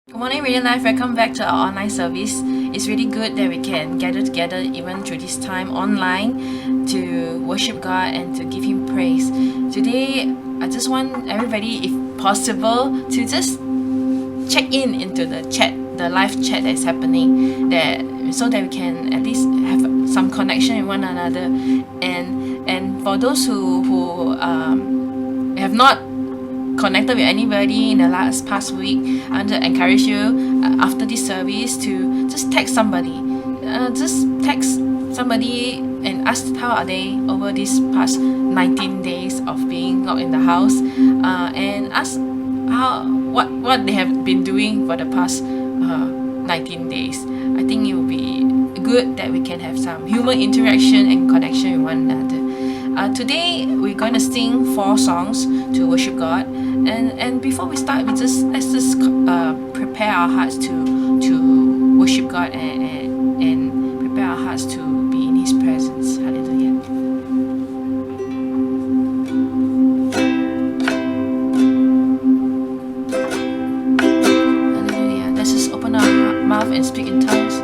Good morning, Radiant Life. Welcome back to our online service. It's really good that we can gather together even through this time online to worship God and to give Him praise. Today, I just want everybody, if possible, to just check into the chat, the live chat that's happening, so that we can at least have some connection with one another. And for those who have not connected with anybody in the past week, I want to encourage you after this service to just text somebody. And ask how are they over these past 19 days of being locked in the house, and ask what they have been doing for the past 19 days. I think it will be good that we can have some human interaction and connection with one another. Today we're going to sing 4 songs to worship God, and before we start, let's just prepare our hearts to worship God and prepare our hearts to be in His presence. Hallelujah. Hallelujah. Let's just open our mouth and speak in tongues.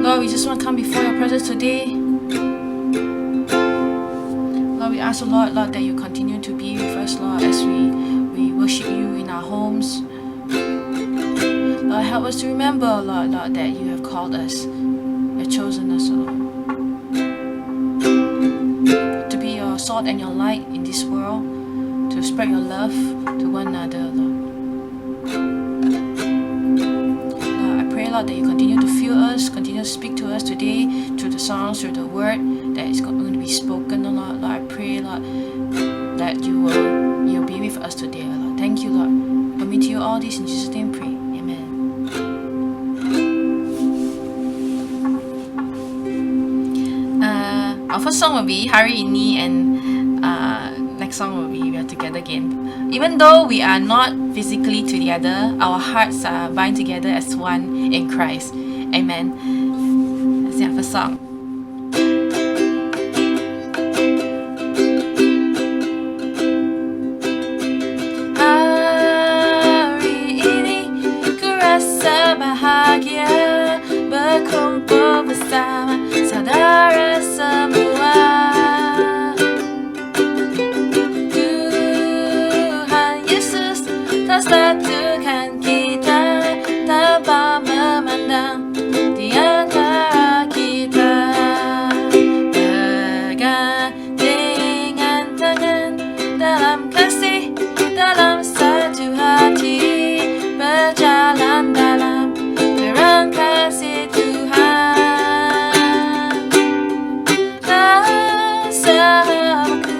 Lord, we just want to come before your presence today. Lord, we ask, Lord, that you continue to be with us, Lord, as we worship you in our homes. Lord, help us to remember, Lord, that you have called us, you have chosen us, Lord, to be your salt and your light in this world, to spread your love to one another, Lord. Lord, I pray, Lord, that you continue to fill us, continue to speak to us today through the songs, through the word that is going to be spoken, Lord. Lord, I pray, Lord, that you'll be with us today, Lord. Thank you, Lord. Commit to you all this in Jesus' name, pray. Amen. Our first song will be Hari Ini, and next song will be We Are Together Again. Even though we are not physically together, our hearts are bind together as one in Christ. Amen. Let's sing our first song. Hari ini ku rasa bahagia berkumpul bersama saudara semua. Tuhan Yesus telah satukan kita tanpa memandang di antara kita. Bergandengan tangan dalam kasih, dalam satu hati, berjalan dalam terang kasih Tuhan. Rasaku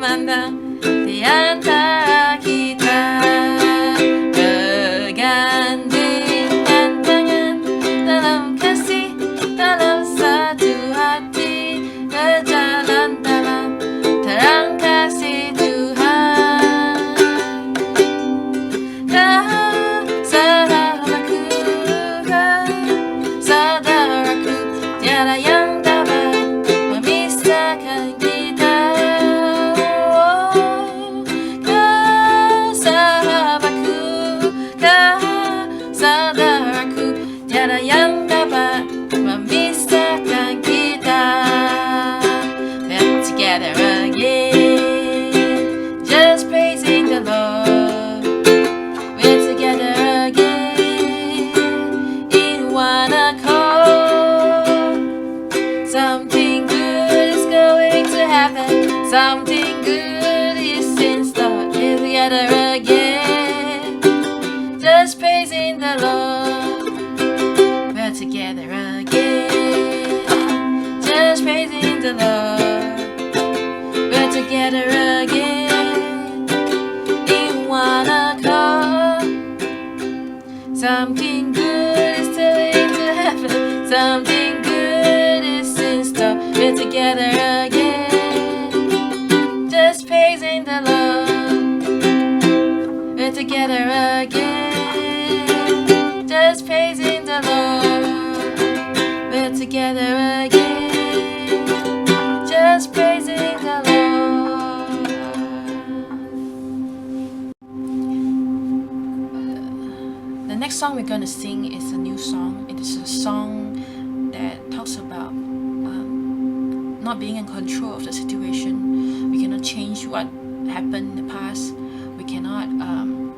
memandang di antara kita, bergandingan tangan dalam kasih, dalam satu hati, berjalan dalam terang kasih Tuhan. Kau sahabatku, kau saudaraku, tiada yang dapat memisahkan kita. Kau sahabatku, kau saudaraku, tiada yang dapat memisahkan kita. We're together again, just praising the Lord. We're together again in one accord. Something good is going to happen. Something good is in store. We're together again, just praising the Lord. We're together again, just praising the Lord. We're together again in one accord. Something good is going to happen. Something good is in store. We're together again, just praising the Lord. We're together again, just praising the Lord. We're together again, just praising the Lord. The next song we're going to sing is a new song. It is a song that talks about not being in control of the situation. We cannot change what happened in the past. We cannot,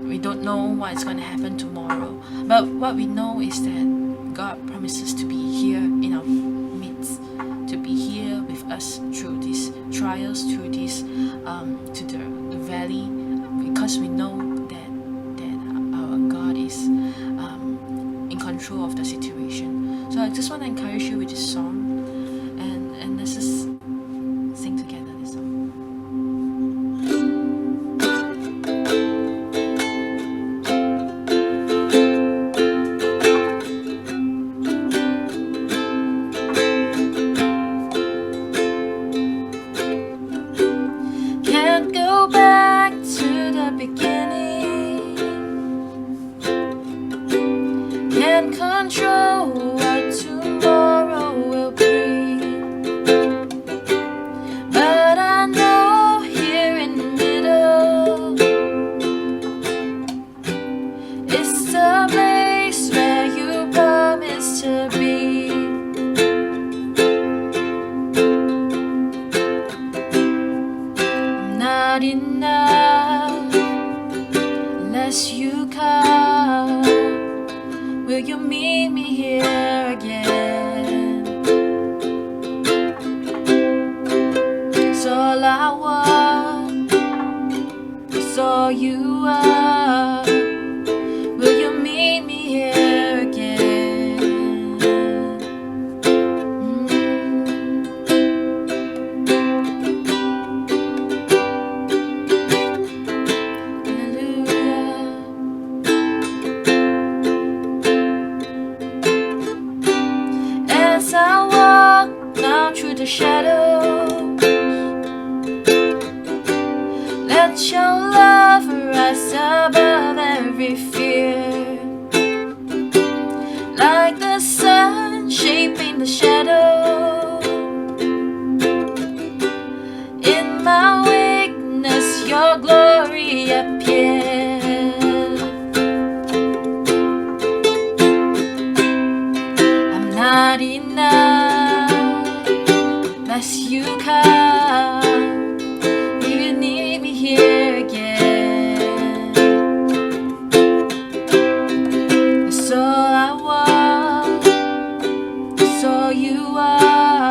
we don't know what's going to happen tomorrow. But what we know is that God promises to be here in our midst, to be here with us through these trials, through this, to the valley, because we know that our God is in control of the situation. So I just want to encourage you with this song, and let's just sing together this song. Can't go back to the beginning, can't control what tomorrow will bring, but I know here in the middle it's the place where you promised to be. I'm not enough unless you come. Will you meet me here again? 'Cause all I want is all you are. Will you meet me here again? Hallelujah. As I walk now through the shadows, let your love rise above every fear, like the sun shaping the shadow. In my weakness your glory appears. I'm not enough unless you come. You need me here again. That's all I want, that's all you are.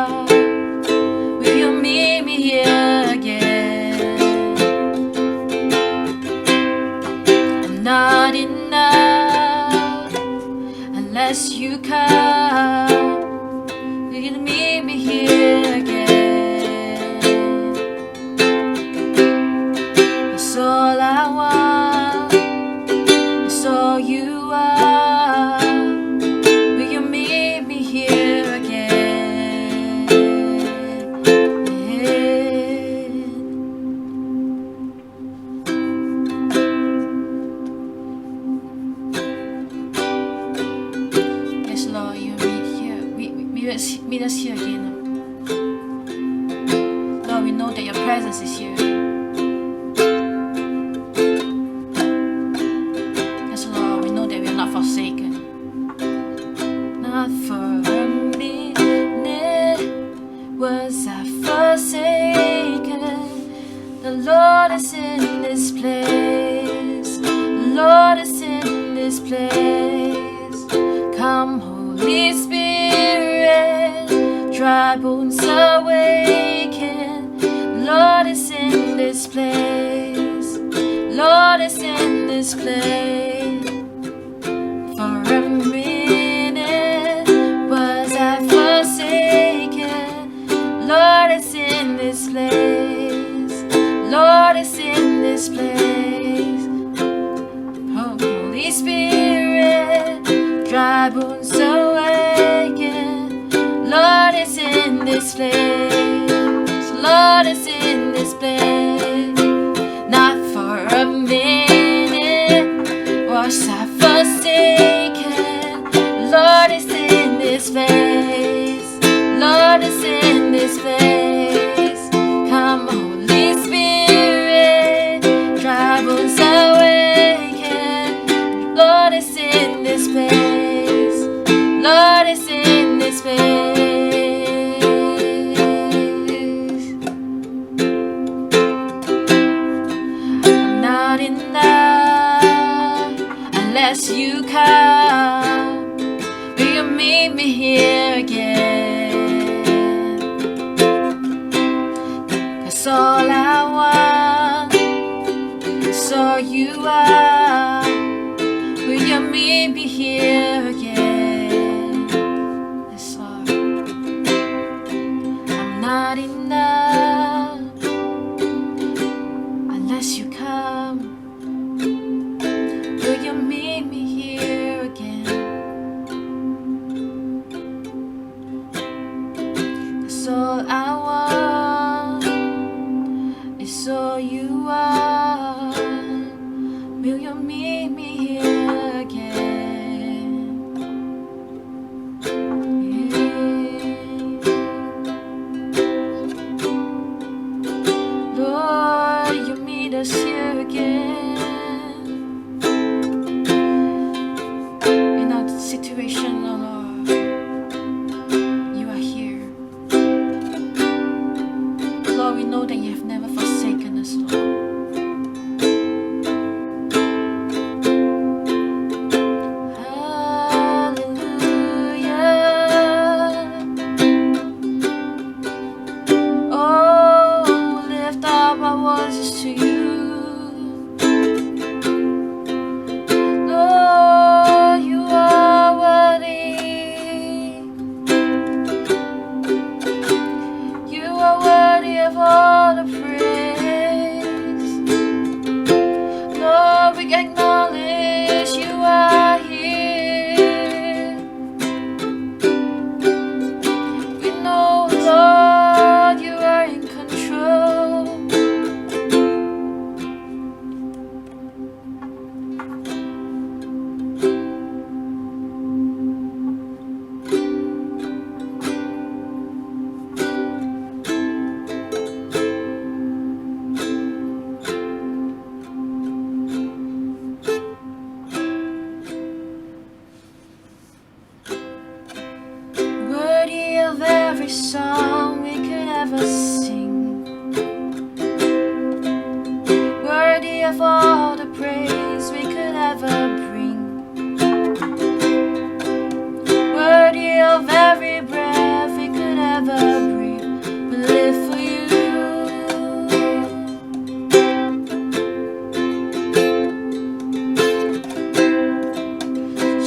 meet us here again. Lord, we know that your presence is here. Yes, Lord, we know that we are not forsaken. Not for a minute was I forsaken. The Lord is in this place. The Lord is in this place. Come, Holy Spirit, dry bones awaken. The Lord is in this place. The Lord is in this place. For a minute was I forsaken. The Lord is in this place. The Lord is in this place. Oh, Holy Spirit, dry bones awaken. Lord is in this place. Lord is in this place. Not for a minute was I forsaken. Lord is in this place. Lord is in this place. Come, Holy Spirit, dry bones awaken. Lord is in this place. Lord is in this place. I'm not enough unless you come. Will you meet me here again? 'Cause all I want is all you are. Will you meet me here again? Yes, Lord. I'm not enough unless you come. Will you meet me here again? 'Cause all I want is all you are. Will you meet me here again? Yeah. Lord, you meet us here again. In our situation, oh Lord, you are here. Lord, we know that you have never forsaken us, Lord. To you, Lord, you are worthy. You are worthy of all the praise. Lord, we acknowledge you are here. We know, Lord, you are in control. Worthy of every song we could ever sing, worthy of all the praise we could ever bring, worthy of every breath we could ever breathe. We live for you.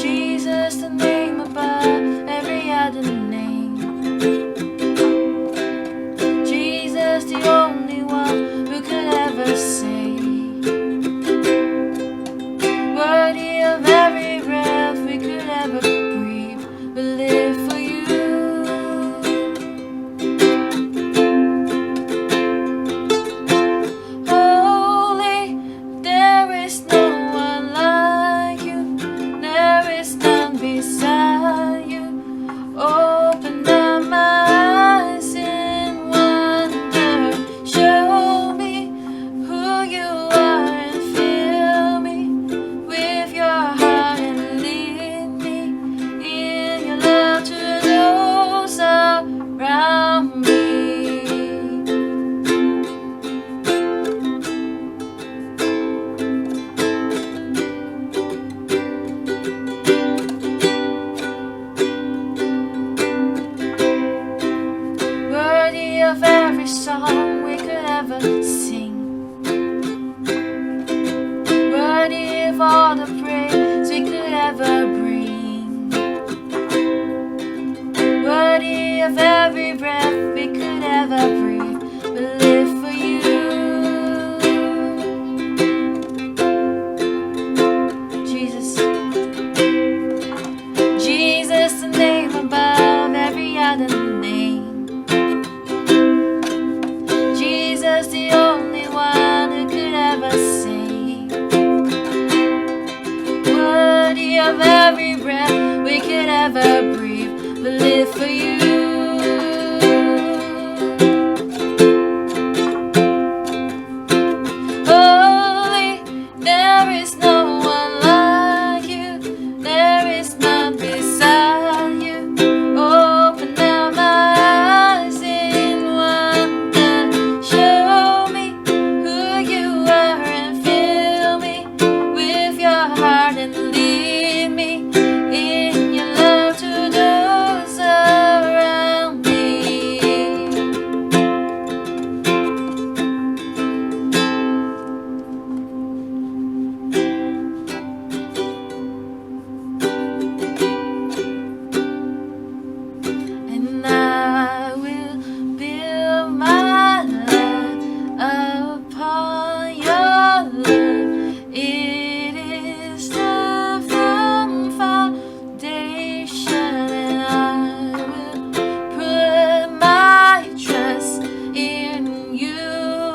Jesus, the name above every other name. Jesus, the only one who could ever save. of every breath we could ever breathe, we live for you. Holy, there is no one like you, there is none beside you. Open now my eyes in wonder, show me who you are and fill me with your heart and lead me in your love to those around me. And I will build my life upon your love. It is the firm foundation, and I will put my trust in you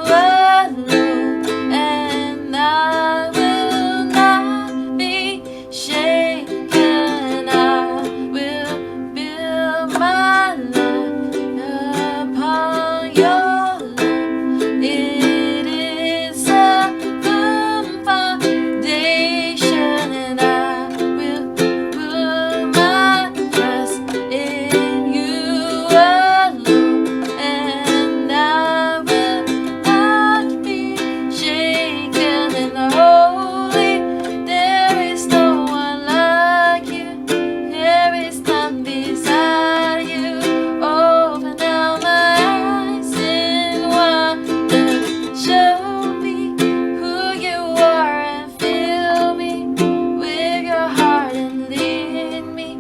alone, and I will not be shaken. I will build my life upon your love. It is a firm foundation, and I will put my trust in you alone, and I will not be shaken. And holy, there is no one like you, there is none beside you. Open now my eyes in wonder, show me who you are and fill me with your heart and lead me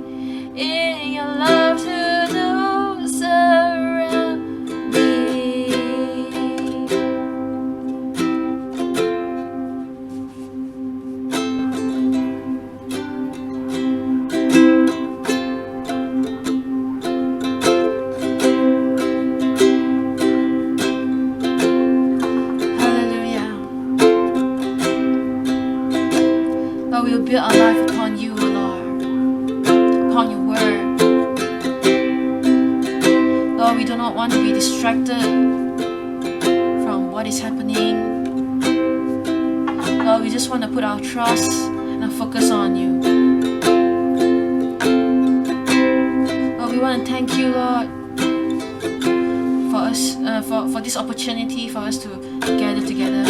in your love to those around me. Hallelujah. Lord, we will build our life upon you, Lord, upon your word. Lord, we do not want to be distracted from what is happening. Lord, we just want to put our trust and our focus on you. Lord, we want to thank you, Lord, for us, for this opportunity for us to gather together.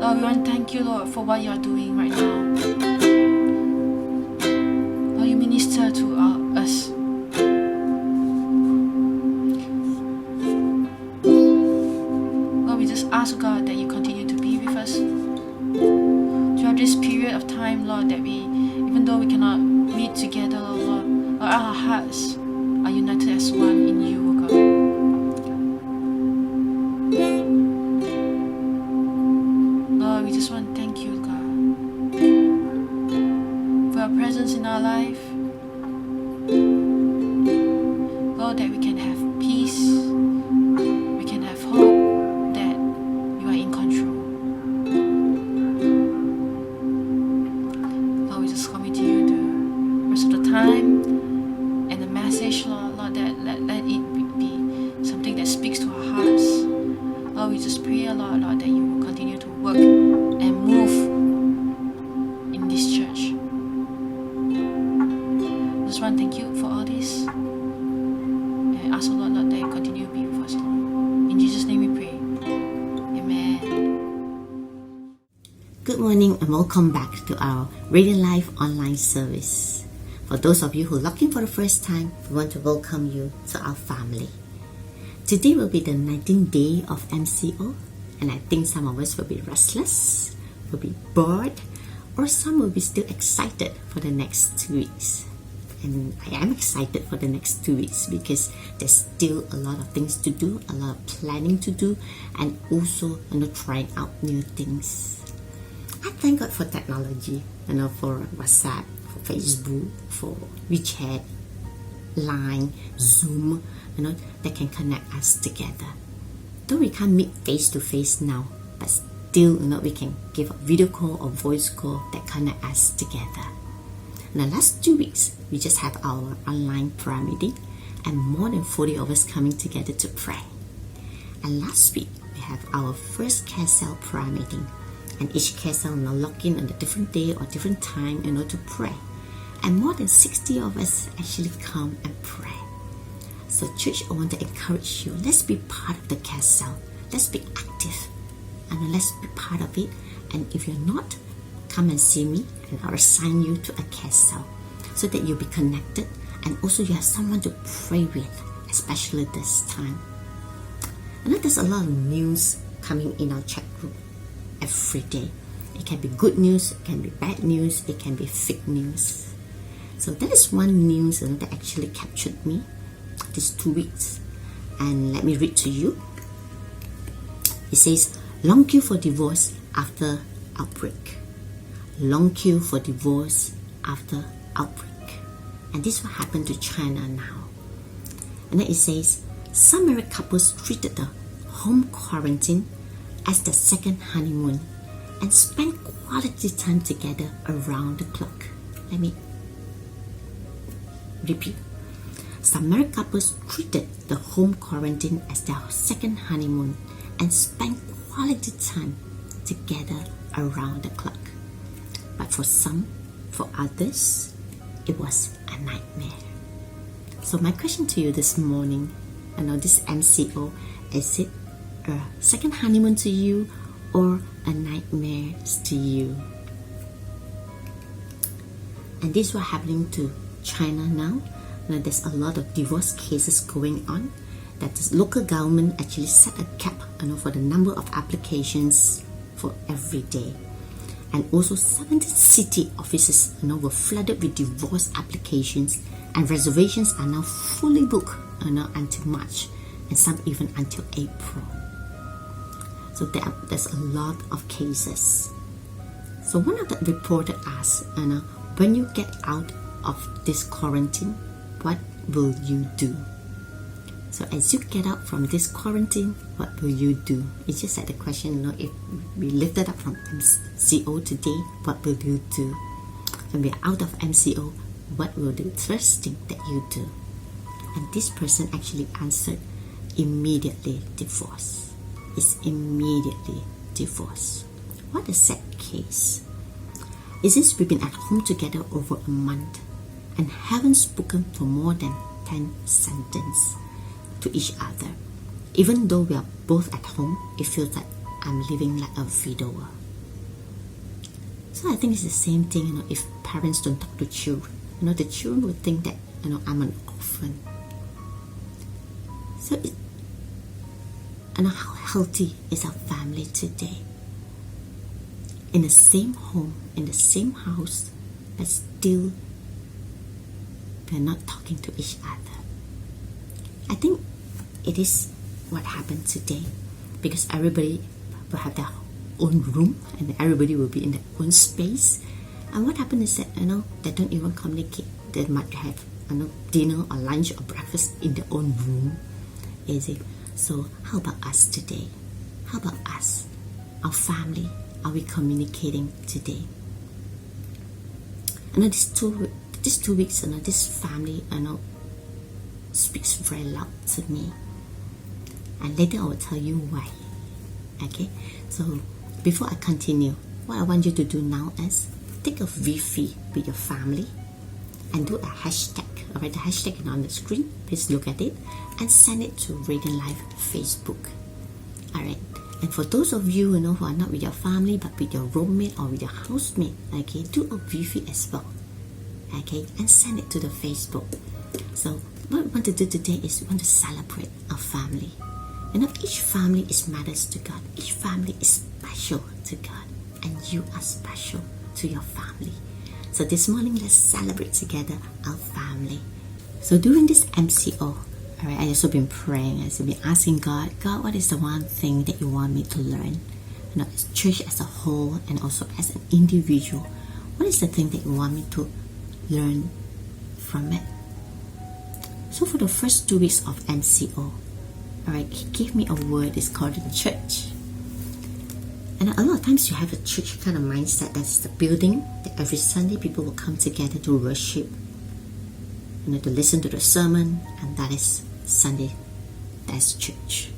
Lord, we want to thank you, Lord, for what you are doing right now. Lord, you minister to us. Lord, we just ask God that you continue to be with us throughout this period of time, Lord, that we, even though we cannot meet together, Lord, our hearts are united as one in you, O God. Lord, we just want to thank you, God, for your presence in our life. Lord, that we can have peace, we can have hope that you are in control. Lord, we just commit to you the rest of the time and the message, Lord, that let it be something that speaks to our hearts. Lord, we just pray, Lord, that you will continue to work and move in this church. I just want to thank you for all this. And ask, Lord, that you continue to be with us, Lord. In Jesus' name we pray. Amen. Good morning and welcome back to our Radiant Life online service. For those of you who are looking for the first time, we want to welcome you to our family. Today will be the 19th day of MCO, and I think some of us will be restless, will be bored, or some will be still excited for the next 2 weeks. And I am excited for the next 2 weeks because there's still a lot of things to do, a lot of planning to do, and also trying out new things. I thank God for technology, for WhatsApp, for Facebook, for WeChat, Line, Zoom, that can connect us together. Though we can't meet face to face now, but still, we can give a video call or voice call that connect us together. In the last 2 weeks, we just have our online prayer meeting, and more than 40 of us coming together to pray. And last week, we have our first care cell prayer meeting, and each care cell log in on a different day or different time, to pray. And more than 60 of us actually come and pray. So church, I want to encourage you, let's be part of the care cell. Let's be active, and let's be part of it. And if you're not, come and see me, and I'll assign you to a care cell so that you'll be connected, and also you have someone to pray with, especially this time. I know there's a lot of news coming in our chat group every day. It can be good news, it can be bad news, it can be fake news. So that is one news that actually captured me these 2 weeks. And let me read to you. It says, long queue for divorce after outbreak. Long queue for divorce after outbreak. And this will happen to China now. And then it says, some married couples treated the home quarantine as the second honeymoon and spent quality time together around the clock. Let me repeat. Some married couples treated the home quarantine as their second honeymoon and spent quality time together around the clock. But for others, it was a nightmare. So my question to you this morning, this MCO, is it a second honeymoon to you or a nightmare to you? And this is what happening to China now. There's a lot of divorce cases going on, that the local government actually set a cap for the number of applications for every day. And also 70 city offices were flooded with divorce applications, and reservations are now fully booked until March, and some even until April. So there's a lot of cases. So one of the reporter asked, when you get out of this quarantine, what will you do? So as you get out from this quarantine, what will you do? It's just like the question, if we lifted up from MCO today, what will you do? When we're out of MCO, what will the first thing that you do? And this person actually answered, immediately divorce. It's immediately divorce. What a sad case. It says we've been at home together over a month and haven't spoken for more than 10 sentences to each other. Even though we are both at home, it feels like I'm living like a widower. So I think it's the same thing, if parents don't talk to children. The children would think that, I'm an orphan. So, how healthy is our family today? In the same home, in the same house, but still we're not talking to each other. I think it is what happened today, because everybody will have their own room and everybody will be in their own space. And what happened is that they don't even communicate. They might have dinner or lunch or breakfast in their own room. Is it? So how about us today? How about us, our family? Are we communicating today? These 2 weeks, this family, speaks very loud to me. And later I will tell you why. Okay? So before I continue, what I want you to do now is take a Wi-Fi with your family and do a hashtag. Alright, the hashtag is on the screen. Please look at it and send it to Radiant Life Facebook. Alright. And for those of you who are not with your family but with your roommate or with your housemate, okay, do a Wi-Fi as well. Okay, and send it to the Facebook. So what we want to do today is we want to celebrate our family. Each family is matters to God. Each family is special to God, and you are special to your family. So this morning, let's celebrate together our family. So during this MCO, alright, I also been praying. I've been asking God, what is the one thing that you want me to learn? As church as a whole and also as an individual, what is the thing that you want me to learn from it? So for the first 2 weeks of MCO, alright, He gave me a word. It's called the church. And a lot of times you have a church kind of mindset, that's the building, that every Sunday people will come together to worship, to listen to the sermon, and that is Sunday, that's church.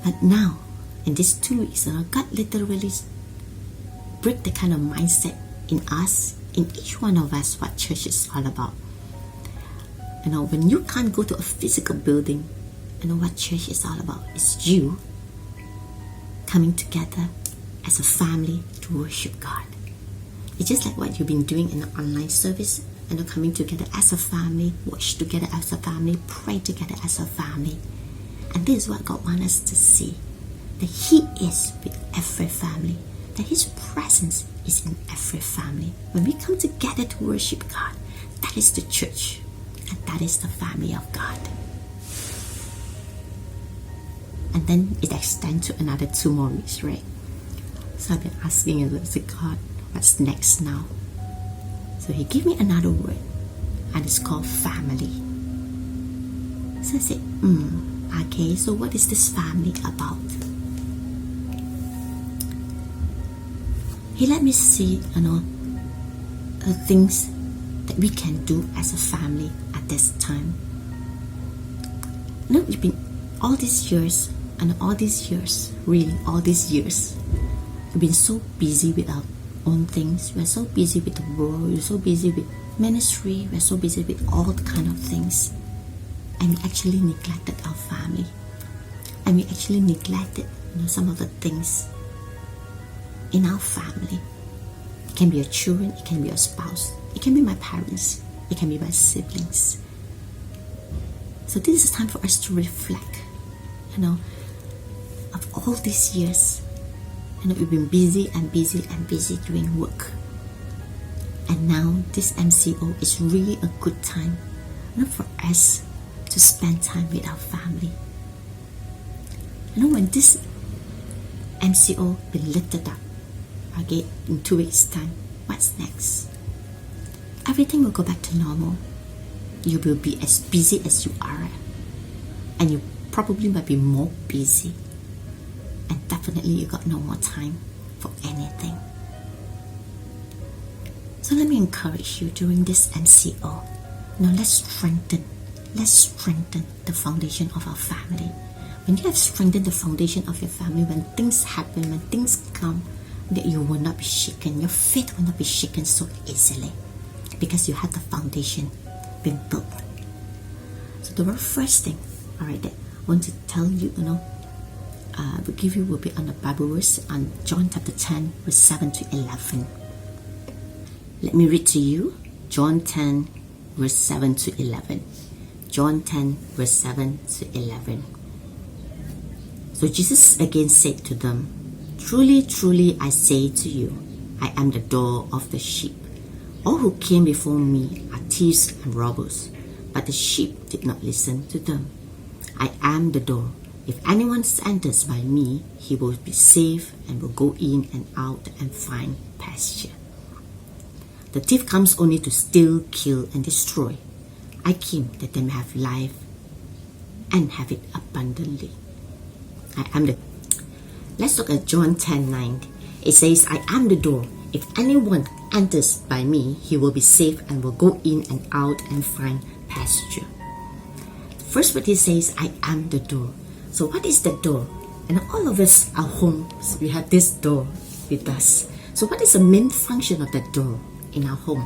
But now, in these 2 weeks, God literally break the kind of mindset in us, in each one of us, what church is all about. When you can't go to a physical building, what church is all about. It's you coming together as a family to worship God. It's just like what you've been doing in the online service, coming together as a family, watch together as a family, pray together as a family. And this is what God wants us to see, that He is with every family, that His presence is in every family. When we come together to worship God, that is the church, and that is the family of God. And then it extends to another 2 more weeks, right? So I've been asking God, what's next now? So He gave me another word, and it's called family. So I said, okay, so what is this family about? He let me see, things that we can do as a family at this time. We've been all these years, we've been so busy with our own things. We're so busy with the world, we're so busy with ministry, we're so busy with all the kind of things. And we actually neglected our family. And we actually neglected, some of the things in our family. It can be your children, it can be your spouse, it can be my parents, it can be my siblings. So this is time for us to reflect, of all these years. We've been busy doing work. And now this MCO is really a good time, for us to spend time with our family. When this MCO been lifted up, okay, in 2 weeks' time, what's next? Everything will go back to normal. You will be as busy as you are, and you probably might be more busy, and definitely you got no more time for anything. So let me encourage you during this MCO. Let's strengthen the foundation of our family. When you have strengthened the foundation of your family, when things happen, when things come, that you will not be shaken. Your faith will not be shaken so easily, because you have the foundation being built. So the very first thing, alright, that I want to tell you, will be on the Bible verse on John chapter 10, verse 7 to 11. Let me read to you John 10, verse 7 to 11. John 10, verse 7 to 11. So Jesus again said to them, "Truly, truly, I say to you, I am the door of the sheep. All who came before me are thieves and robbers, but the sheep did not listen to them. I am the door. If anyone enters by me, he will be safe and will go in and out and find pasture. The thief comes only to steal, kill, and destroy. I came that they may have life and have it abundantly." Let's look at John 10:9. It says, "I am the door. If anyone enters by me, he will be safe and will go in and out and find pasture." First word, he says, "I am the door." So what is the door? And all of us, our homes, we have this door with us. So what is the main function of that door in our home?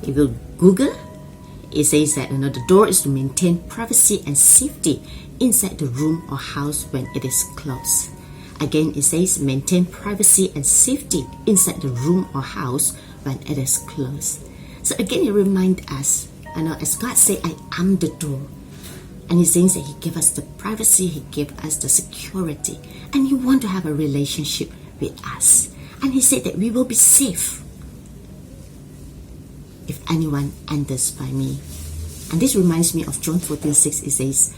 If you Google, it says that the door is to maintain privacy and safety inside the room or house when it is closed. Again, it says maintain privacy and safety inside the room or house when it is closed. So again, it reminds us, as God said, "I am the door." And He's saying that He gave us the privacy, He gave us the security, and He wants to have a relationship with us. And He said that we will be safe if anyone enters by me. And this reminds me of John 14:6. It says,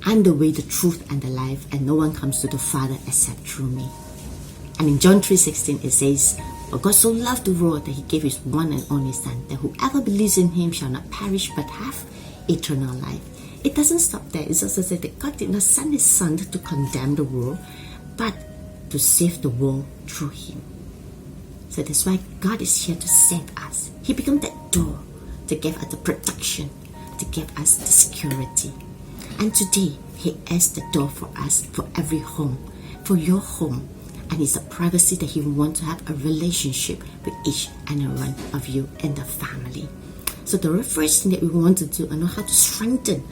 "I'm the way, the truth, and the life, and no one comes to the Father except through me." And in John 3:16 it says, "For God so loved the world that He gave His one and only Son, that whoever believes in Him shall not perish but have eternal life." It doesn't stop there. It also says that God did not send His Son to condemn the world, but to save the world through him. So that's why God is here to save us. He became that door to give us the protection, to give us the security. And today, he is the door for us, for every home, for your home. And it's a privacy that he wants to have a relationship with each and every one of you in the family. So the first thing that we want to do, how to strengthen,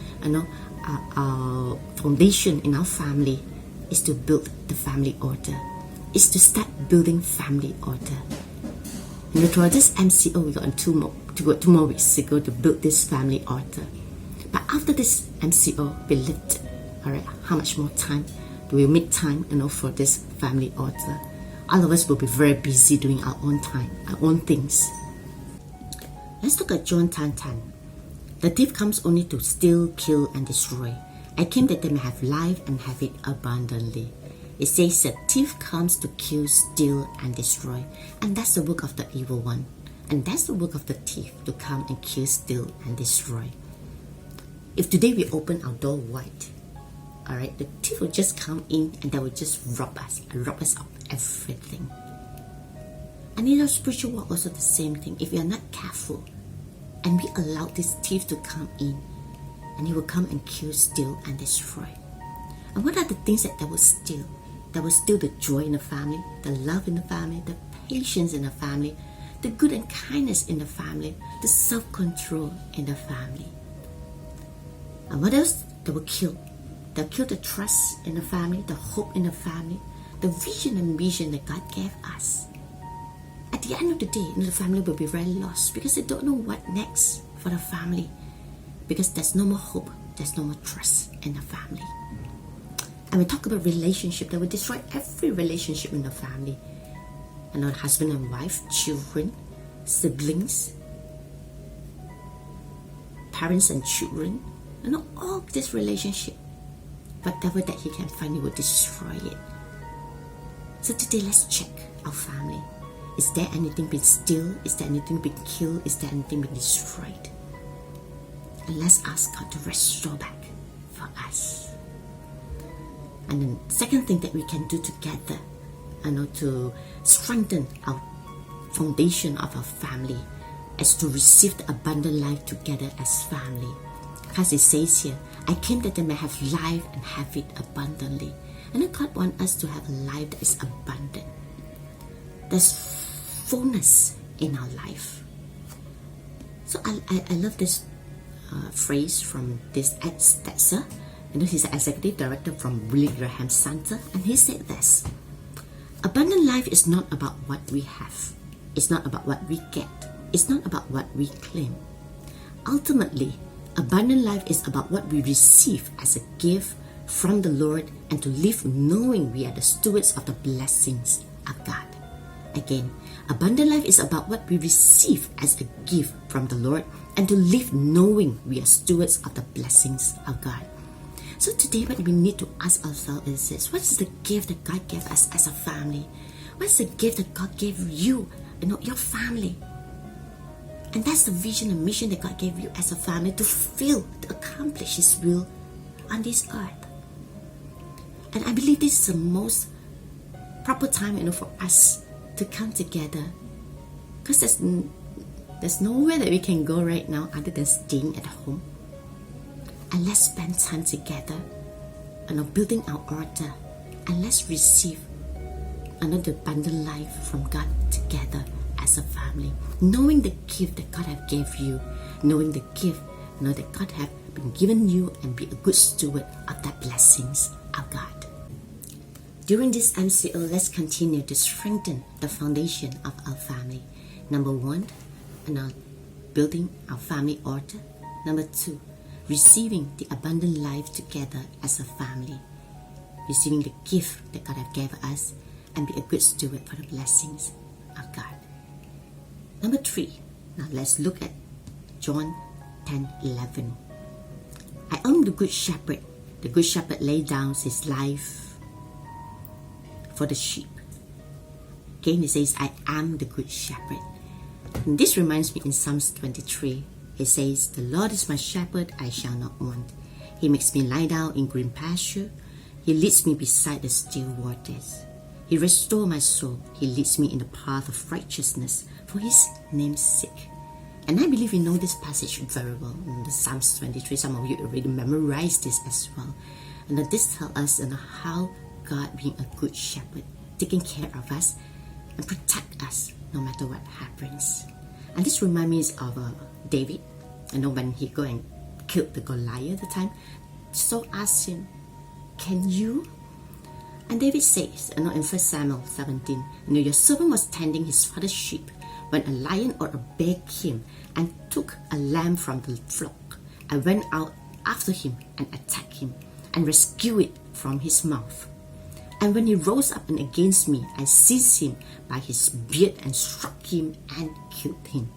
our foundation in our family, is to build the family order. Is to start building family order. Throughout this MCO, we got two more weeks to go to build this family order. But after this MCO, we lived, alright, how much more time do we make time, for this family order? All of us will be very busy doing our own time, our own things. Let's look at John 10:10. The thief comes only to steal, kill, and destroy. I came that they may have life and have it abundantly. It says that thief comes to kill, steal, and destroy. And that's the work of the evil one. And that's the work of the thief, to come and kill, steal, and destroy. If today we open our door wide, alright, the thief will just come in and they will just rob us of everything. And in our spiritual walk also the same thing. If we are not careful and we allow this thief to come in, and he will come and kill, steal, and destroy. And what are the things that they will steal? That will steal the joy in the family, the love in the family, the patience in the family, the good and kindness in the family, the self-control in the family. And what else? They will kill. They'll kill the trust in the family, the hope in the family, the vision and mission that God gave us. At the end of the day, the family will be very lost because they don't know what next for the family. Because there's no more hope, there's no more trust in the family. And we talk about relationship that will destroy every relationship in the family. Husband and wife, children, siblings, parents and children, all this relationship. Whatever that he can find, he will destroy it. So today, let's check our family. Is there anything been stolen? Is there anything been killed? Is there anything been destroyed? And let's ask God to restore back for us. And then second thing that we can do together, to strengthen our foundation of our family, is to receive the abundant life together as family. Because it says here, I came that they may have life and have it abundantly. And God wants us to have a life that is abundant. There's fullness in our life. So I love this phrase from this Ed Stetzer. He's the executive director from Billy Graham Center, and he said this: abundant life is not about what we have. It's not about what we get. It's not about what we claim. Ultimately, abundant life is about what we receive as a gift from the Lord, and to live knowing we are the stewards of the blessings of God. Again, abundant life is about what we receive as a gift from the Lord, and to live knowing we are stewards of the blessings of God. So today what we need to ask ourselves is this: what's the gift that God gave us as a family? What's the gift that God gave you, your family? And that's the vision and mission that God gave you as a family, to fulfill, to accomplish His will on this earth. And I believe this is the most proper time, for us to come together, because there's nowhere that we can go right now other than staying at home. And let's spend time together, building our order, and let's receive another abundant life from God together as a family, knowing the gift that God have gave you, knowing the gift that God have been given you, and be a good steward of the blessings of God. During this MCO, let's continue to strengthen the foundation of our family. Number one, building our family order. Number two, receiving the abundant life together as a family, receiving the gift that God have gave us, and be a good steward for the blessings of God. Number three, now let's look at John 10:11. I am the good shepherd. The good shepherd laid down his life for the sheep. Again, it says, I am the good shepherd. And this reminds me in Psalms 23. It says, the Lord is my shepherd, I shall not want. He makes me lie down in green pasture. He He leads me beside the still waters. He restores my soul. He leads me in the path of righteousness for His name's sake. And I believe you know this passage very well. In the Psalms 23, some of you already memorized this as well. And this tells us how God being a good shepherd, taking care of us and protect us no matter what happens. And this reminds me of David. When he go and killed the Goliath at the time, Saul asked him, "Can you?" And David says, in 1 Samuel 17, your servant was tending his father's sheep when a lion or a bear came and took a lamb from the flock. I went out after him and attacked him and rescued it from his mouth. And when he rose up and against me, I seized him by his beard and struck him and killed him.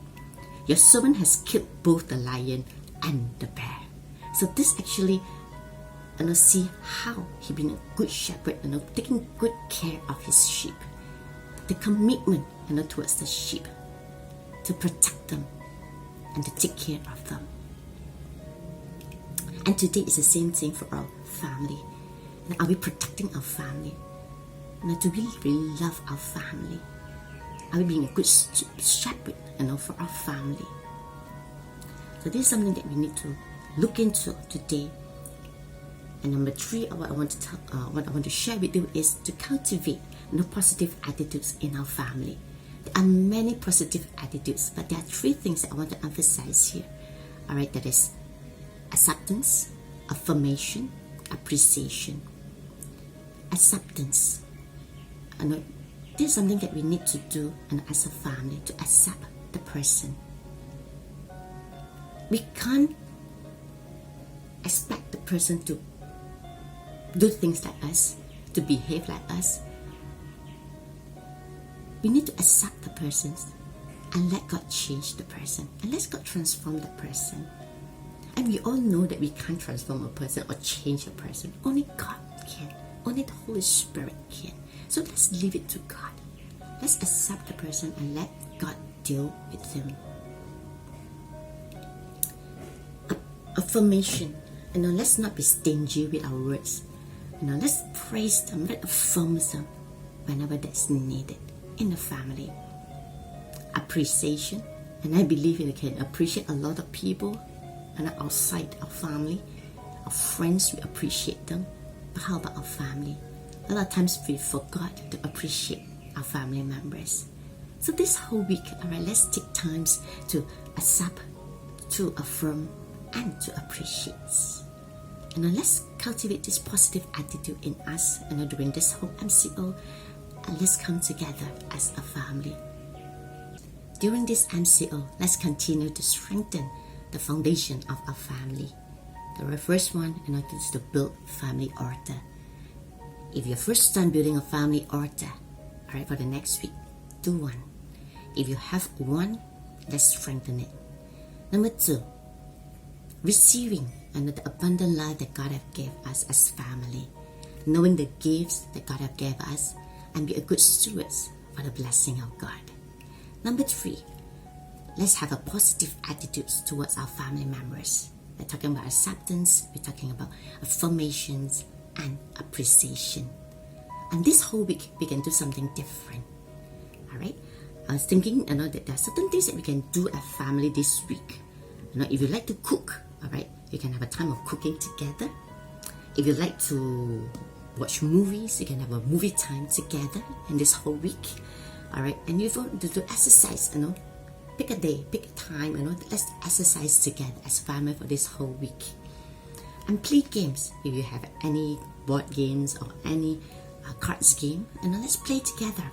Your servant has killed both the lion and the bear. So this actually, see how he been a good shepherd, taking good care of his sheep. The commitment, towards the sheep, to protect them and to take care of them. And today is the same thing for our family. Are we protecting our family? Do we really love our family? Are we being a good shepherd, for our family? So this is something that we need to look into today. And number 3, what I want to share with you is to cultivate positive attitudes in our family. There are many positive attitudes, but there are 3 things that I want to emphasize here. Alright, that is acceptance, affirmation, appreciation. Acceptance. This is something that we need to do as a family, to accept the person. We can't expect the person to do things like us, to behave like us. We need to accept the person and let God change the person, and let God transform the person. And we all know that we can't transform a person or change a person. Only God can. Only the Holy Spirit can. So let's leave it to God. Let's accept the person and let God deal with him. Affirmation. Let's not be stingy with our words. Let's praise them, let's affirm them whenever that's needed in the family. Appreciation. And I believe we can appreciate a lot of people outside our family. Our friends, we appreciate them. But how about our family? A lot of times we forgot to appreciate our family members. So this whole week, let's take times to accept, to affirm, and to appreciate. Let's cultivate this positive attitude in us during this whole MCO, and let's come together as a family. During this MCO, let's continue to strengthen the foundation of our family. The first one is to build family altar. If you're first time building a family altar, for the next week, do one. If you have one, let's strengthen it. Number 2, receiving the abundant life that God has given us as family, knowing the gifts that God has given us, and be a good stewards for the blessing of God. Number 3, let's have a positive attitude towards our family members. We're talking about acceptance, we're talking about affirmations and appreciation. And this whole week, we can do something different. Alright? I was thinking that there are certain things that we can do as family this week. If you like to cook, alright, you can have a time of cooking together. If you like to watch movies, you can have a movie time together in this whole week. Alright, and if you want to do exercise, pick a day, pick a time, let's exercise together as family for this whole week. And play games. If you have any board games or any cards game, let's play together.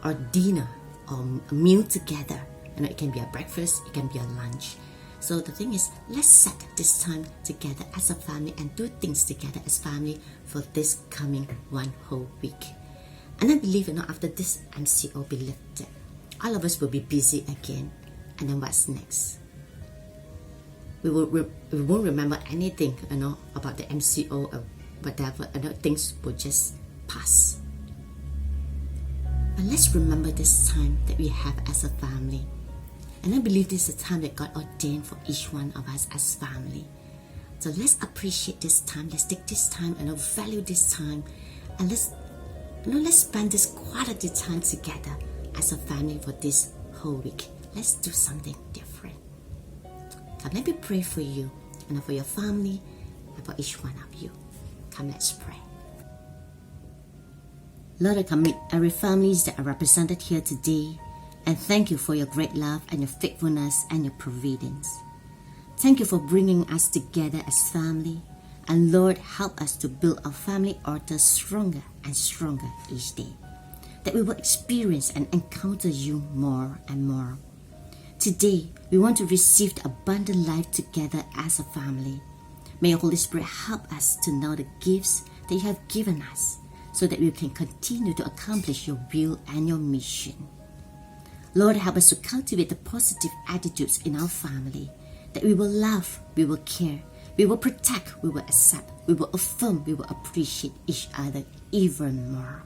Or dinner, or a meal together. It can be a breakfast, it can be a lunch. So the thing is, let's set this time together as a family and do things together as family for this coming one whole week. And I believe, after this MCO be lifted, all of us will be busy again. And then what's next? We won't remember anything, about the MCO or whatever. Things will just pass. But let's remember this time that we have as a family. And I believe this is a time that God ordained for each one of us as family. So let's appreciate this time. Let's take this time and value this time, and let's spend this quality time together as a family for this whole week. Let's do something different. Come, let me pray for you and for your family and for each one of you. Come, let's pray. Lord, I commit every families that are represented here today, and thank you for your great love and your faithfulness and your providence. Thank you for bringing us together as family, and Lord, help us to build our family altar stronger and stronger each day, that we will experience and encounter you more and more. Today, we want to receive the abundant life together as a family. May your Holy Spirit help us to know the gifts that you have given us, so that we can continue to accomplish your will and your mission. Lord, help us to cultivate the positive attitudes in our family, that we will love, we will care, we will protect, we will accept, we will affirm, we will appreciate each other even more.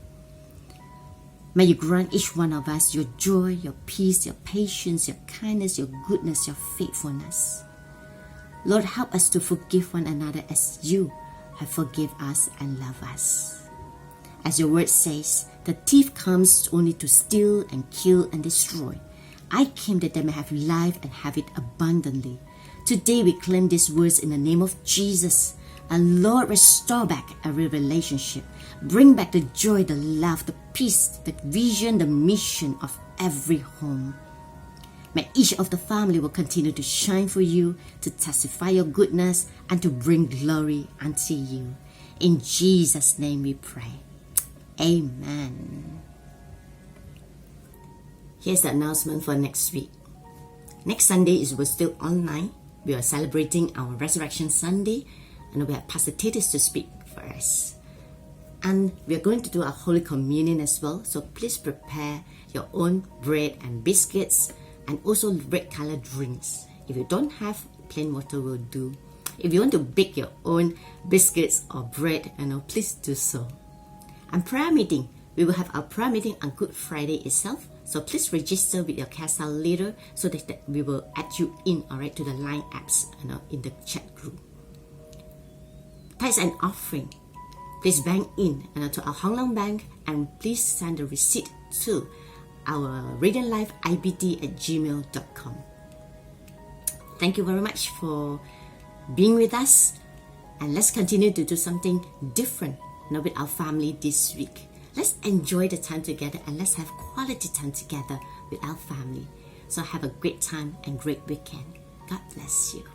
May you grant each one of us your joy, your peace, your patience, your kindness, your goodness, your faithfulness. Lord, help us to forgive one another as you have forgiven us and love us. As your word says, the thief comes only to steal and kill and destroy. I came that they may have life and have it abundantly. Today we claim these words in the name of Jesus. And Lord, restore back every relationship. Bring back the joy, the love, the peace, the vision, the mission of every home. May each of the family will continue to shine for you, to testify your goodness, and to bring glory unto you. In Jesus' name we pray. Amen. Here's the announcement for next week. Next Sunday we're still online. We are celebrating our Resurrection Sunday, and we have Pastor Titus to speak for us. And we are going to do our Holy Communion as well, so please prepare your own bread and biscuits, and also red colored drinks. If you don't have, plain water will do. If you want to bake your own biscuits or bread, please do so. And prayer meeting. We will have our prayer meeting on Good Friday itself. So please register with your Castle leader so that we will add you in, alright, to the line apps, in the chat group. Tithes and offering. Please bank in to our Hong Leong Bank, and please send the receipt to our radiantlifeibt@gmail.com. Thank you very much for being with us, and let's continue to do something different with our family this week. Let's enjoy the time together, and let's have quality time together with our family. So have a great time and great weekend. God bless you.